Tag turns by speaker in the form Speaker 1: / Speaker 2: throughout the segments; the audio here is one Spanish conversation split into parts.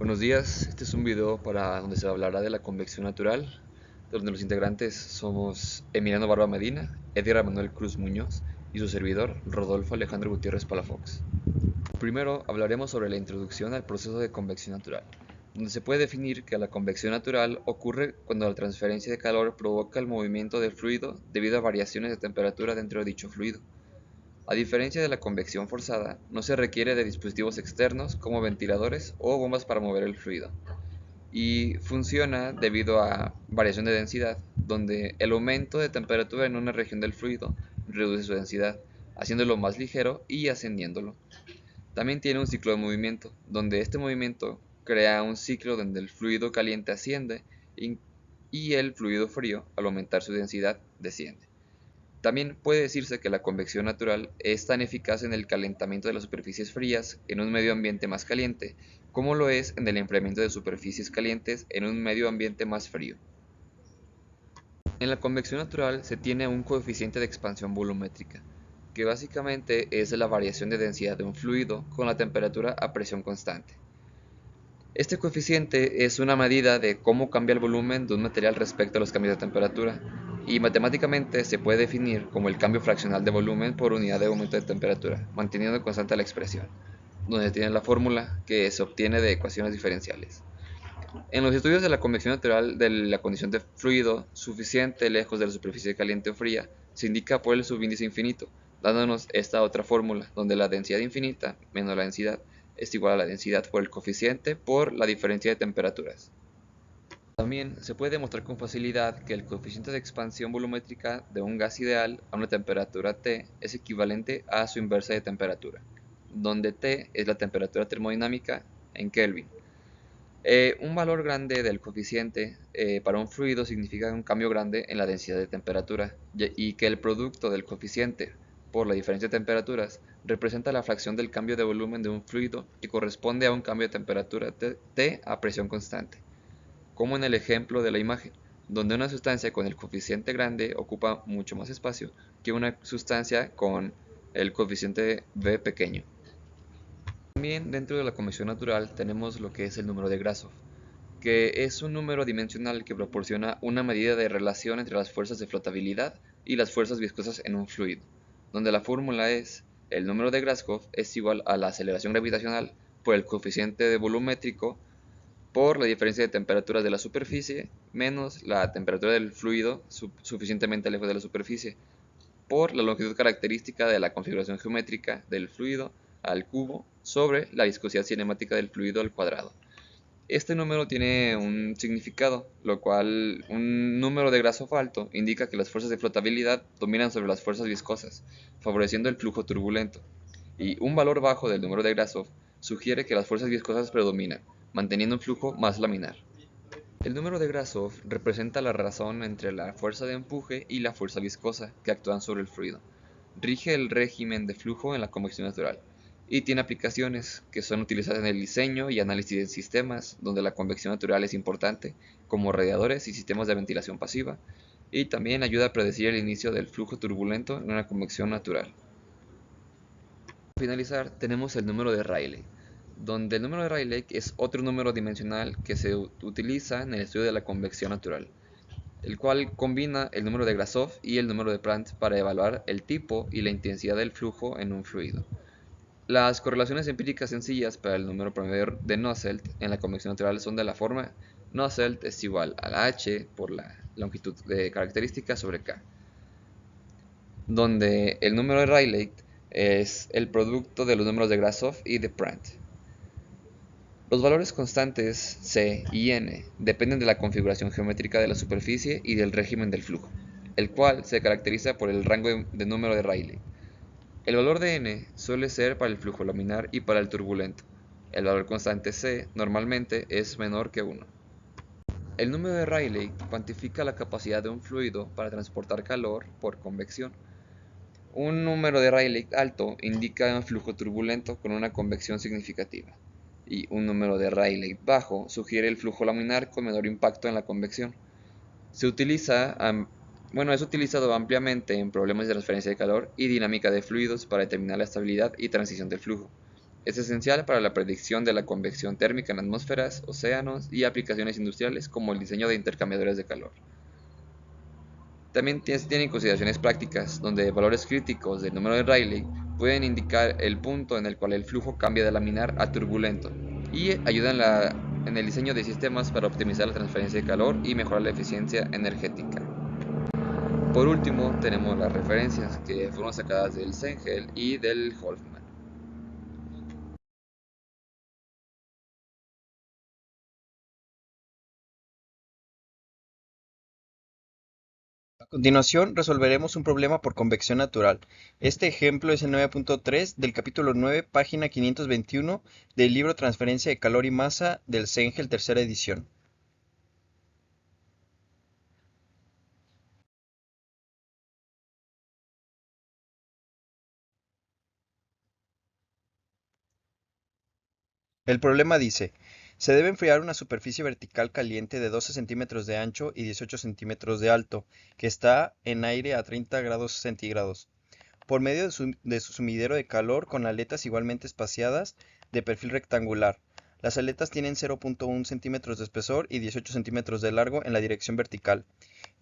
Speaker 1: Buenos días, este es un video donde se hablará de la convección natural, donde los integrantes somos Emiliano Barba Medina, Edgar Manuel Cruz Muñoz y su servidor Rodolfo Alejandro Gutiérrez Palafox. Primero hablaremos sobre la introducción al proceso de convección natural, donde se puede definir que la convección natural ocurre cuando la transferencia de calor provoca el movimiento del fluido debido a variaciones de temperatura dentro de dicho fluido. A diferencia de la convección forzada, no se requiere de dispositivos externos como ventiladores o bombas para mover el fluido, y funciona debido a variación de densidad, donde el aumento de temperatura en una región del fluido reduce su densidad, haciéndolo más ligero y ascendiéndolo. También tiene un ciclo de movimiento, donde este movimiento crea un ciclo donde el fluido caliente asciende y el fluido frío, al aumentar su densidad, desciende. También puede decirse que la convección natural es tan eficaz en el calentamiento de las superficies frías en un medio ambiente más caliente, como lo es en el enfriamiento de superficies calientes en un medio ambiente más frío. En la convección natural se tiene un coeficiente de expansión volumétrica, que básicamente es la variación de densidad de un fluido con la temperatura a presión constante. Este coeficiente es una medida de cómo cambia el volumen de un material respecto a los cambios de temperatura, y matemáticamente se puede definir como el cambio fraccional de volumen por unidad de aumento de temperatura, manteniendo constante la expresión, donde se tiene la fórmula que se obtiene de ecuaciones diferenciales. En los estudios de la convección natural de la condición de fluido suficiente lejos de la superficie caliente o fría, se indica por el subíndice infinito, dándonos esta otra fórmula, donde la densidad infinita menos la densidad es igual a la densidad por el coeficiente por la diferencia de temperaturas. También se puede demostrar con facilidad que el coeficiente de expansión volumétrica de un gas ideal a una temperatura T es equivalente a su inversa de temperatura, donde T es la temperatura termodinámica en Kelvin. Un valor grande del coeficiente para un fluido significa un cambio grande en la densidad de temperatura, y que el producto del coeficiente por la diferencia de temperaturas representa la fracción del cambio de volumen de un fluido que corresponde a un cambio de temperatura T a presión constante, como en el ejemplo de la imagen, donde una sustancia con el coeficiente grande ocupa mucho más espacio que una sustancia con el coeficiente V pequeño. También dentro de la convección natural tenemos lo que es el número de Grashof, que es un número dimensional que proporciona una medida de relación entre las fuerzas de flotabilidad y las fuerzas viscosas en un fluido, donde la fórmula es: el número de Grashof es igual a la aceleración gravitacional por el coeficiente de volumétrico por la diferencia de temperaturas de la superficie menos la temperatura del fluido suficientemente lejos de la superficie por la longitud característica de la configuración geométrica del fluido al cubo sobre la viscosidad cinemática del fluido al cuadrado. Este número tiene un significado, lo cual un número de Grashof alto indica que las fuerzas de flotabilidad dominan sobre las fuerzas viscosas, favoreciendo el flujo turbulento, y un valor bajo del número de Grashof sugiere que las fuerzas viscosas predominan, manteniendo un flujo más laminar. El número de Grashof representa la razón entre la fuerza de empuje y la fuerza viscosa que actúan sobre el fluido. Rige el régimen de flujo en la convección natural y tiene aplicaciones que son utilizadas en el diseño y análisis de sistemas donde la convección natural es importante, como radiadores y sistemas de ventilación pasiva, y también ayuda a predecir el inicio del flujo turbulento en una convección natural. Para finalizar, tenemos el número de Rayleigh, donde el número de Rayleigh es otro número dimensional que se utiliza en el estudio de la convección natural, el cual combina el número de Grashof y el número de Prandtl para evaluar el tipo y la intensidad del flujo en un fluido. Las correlaciones empíricas sencillas para el número promedio de Nusselt en la convección natural son de la forma: Nusselt es igual a la h por la longitud de característica sobre k, donde el número de Rayleigh es el producto de los números de Grashof y de Prandtl. Los valores constantes C y N dependen de la configuración geométrica de la superficie y del régimen del flujo, el cual se caracteriza por el rango de número de Rayleigh. El valor de N suele ser para el flujo laminar y para el turbulento. El valor constante C normalmente es menor que 1. El número de Rayleigh cuantifica la capacidad de un fluido para transportar calor por convección. Un número de Rayleigh alto indica un flujo turbulento con una convección significativa, y un número de Rayleigh bajo sugiere el flujo laminar con menor impacto en la convección. Es utilizado ampliamente en problemas de transferencia de calor y dinámica de fluidos para determinar la estabilidad y transición del flujo. Es esencial para la predicción de la convección térmica en atmósferas, océanos y aplicaciones industriales como el diseño de intercambiadores de calor. También tienen consideraciones prácticas, donde valores críticos del número de Rayleigh pueden indicar el punto en el cual el flujo cambia de laminar a turbulento y ayudan en el diseño de sistemas para optimizar la transferencia de calor y mejorar la eficiencia energética. Por último, tenemos las referencias que fueron sacadas del Cengel y del Hoffman.
Speaker 2: A continuación, resolveremos un problema por convección natural. Este ejemplo es el 9.3 del capítulo 9, página 521 del libro Transferencia de calor y masa del Cengel, tercera edición. El problema dice: se debe enfriar una superficie vertical caliente de 12 centímetros de ancho y 18 centímetros de alto, que está en aire a 30 grados centígrados, por medio de su sumidero de calor con aletas igualmente espaciadas de perfil rectangular. Las aletas tienen 0.1 centímetros de espesor y 18 centímetros de largo en la dirección vertical,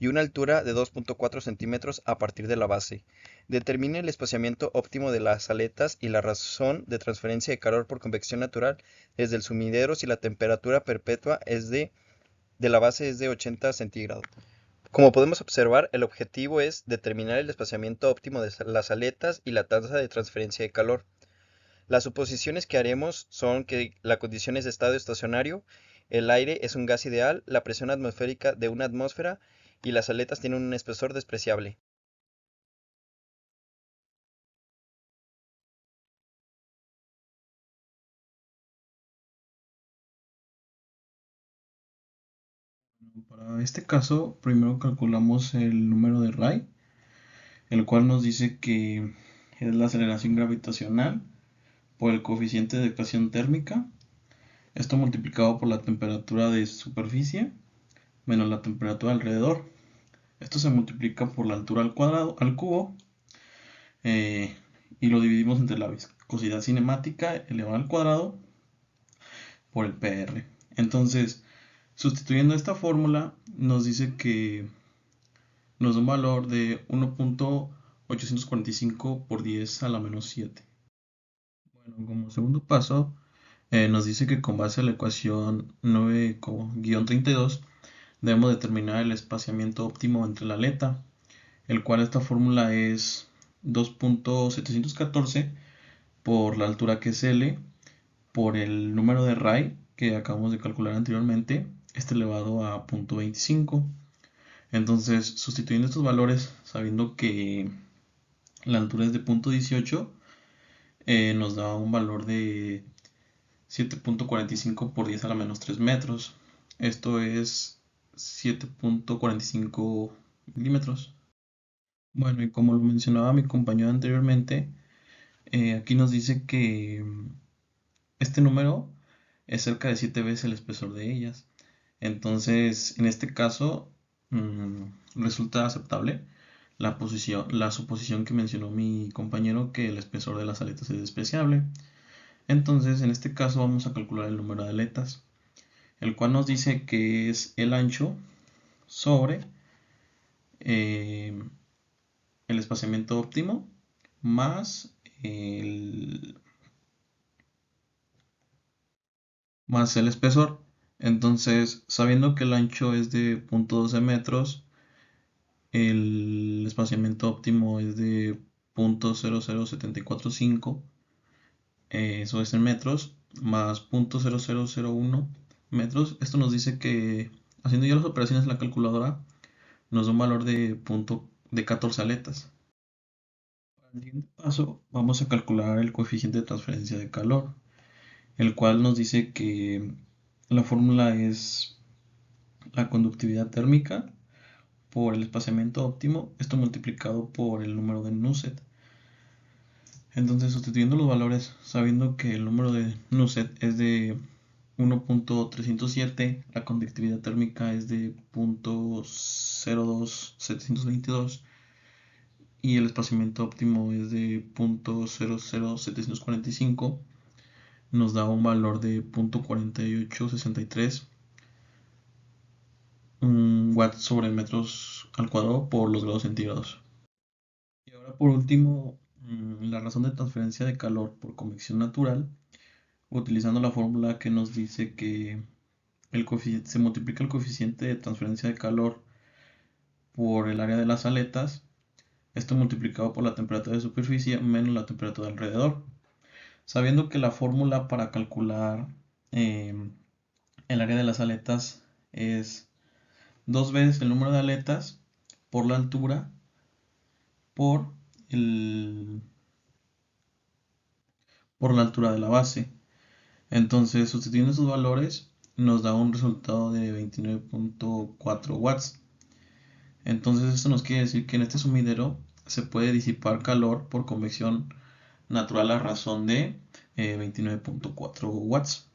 Speaker 2: y una altura de 2.4 centímetros a partir de la base. Determine el espaciamiento óptimo de las aletas y la razón de transferencia de calor por convección natural desde el sumidero si la temperatura perpetua de la base es de 80 centígrados. Como podemos observar, el objetivo es determinar el espaciamiento óptimo de las aletas y la tasa de transferencia de calor. Las suposiciones que haremos son que la condición es de estado estacionario, el aire es un gas ideal, la presión atmosférica de una atmósfera y las aletas tienen un espesor despreciable.
Speaker 3: Para este caso, primero calculamos el número de Ray, el cual nos dice que es la aceleración gravitacional por el coeficiente de ecuación térmica, esto multiplicado por la temperatura de superficie menos la temperatura alrededor. Esto se multiplica por la altura al cuadrado, al cubo, eh, y lo dividimos entre la viscosidad cinemática elevado al cuadrado por el PR. Entonces, sustituyendo esta fórmula, nos dice que nos da un valor de 1.845 por 10 a la menos 7. Bueno, como segundo paso, nos dice que con base a la ecuación 9-32 debemos determinar el espaciamiento óptimo entre la aleta, el cual esta fórmula es 2.714 por la altura que es L por el número de Ray que acabamos de calcular anteriormente, este elevado a 0.25. Entonces, sustituyendo estos valores, sabiendo que la altura es de 0.18, nos da un valor de 7.45 por 10 a la menos 3 metros. Esto es 7.45 milímetros. Bueno, y como lo mencionaba mi compañero anteriormente, aquí nos dice que este número es cerca de 7 veces el espesor de ellas. Entonces, en este caso, resulta aceptable la suposición que mencionó mi compañero que el espesor de las aletas es despreciable. Entonces, en este caso vamos a calcular el número de aletas, el cual nos dice que es el ancho sobre eh, el espaciamiento óptimo más el, más el espesor. Entonces, sabiendo que el ancho es de 0.12 metros, el espaciamiento óptimo es de 0.00745, eso es en metros, más 0.0001 metros. Esto nos dice que, haciendo ya las operaciones en la calculadora, nos da un valor de 14 aletas. Para el siguiente paso, vamos a calcular el coeficiente de transferencia de calor, el cual nos dice que la fórmula es la conductividad térmica por el espaciamiento óptimo, esto multiplicado por el número de Nusselt. Entonces, sustituyendo los valores, sabiendo que el número de Nusselt es de 1.307, la conductividad térmica es de 0.02722 y el espaciamiento óptimo es de 0.00745, nos da un valor de 0.4863 watts sobre metros al cuadrado por los grados centígrados. Y ahora por último, la razón de transferencia de calor por convección natural, utilizando la fórmula que nos dice que se multiplica el coeficiente de transferencia de calor por el área de las aletas, esto multiplicado por la temperatura de superficie menos la temperatura de alrededor. Sabiendo que la fórmula para calcular el área de las aletas es 2 veces el número de aletas por la altura por, por la altura de la base. Entonces, sustituyendo esos valores, nos da un resultado de 29.4 watts. Entonces, esto nos quiere decir que en este sumidero se puede disipar calor por convección natural a razón de 29.4 watts.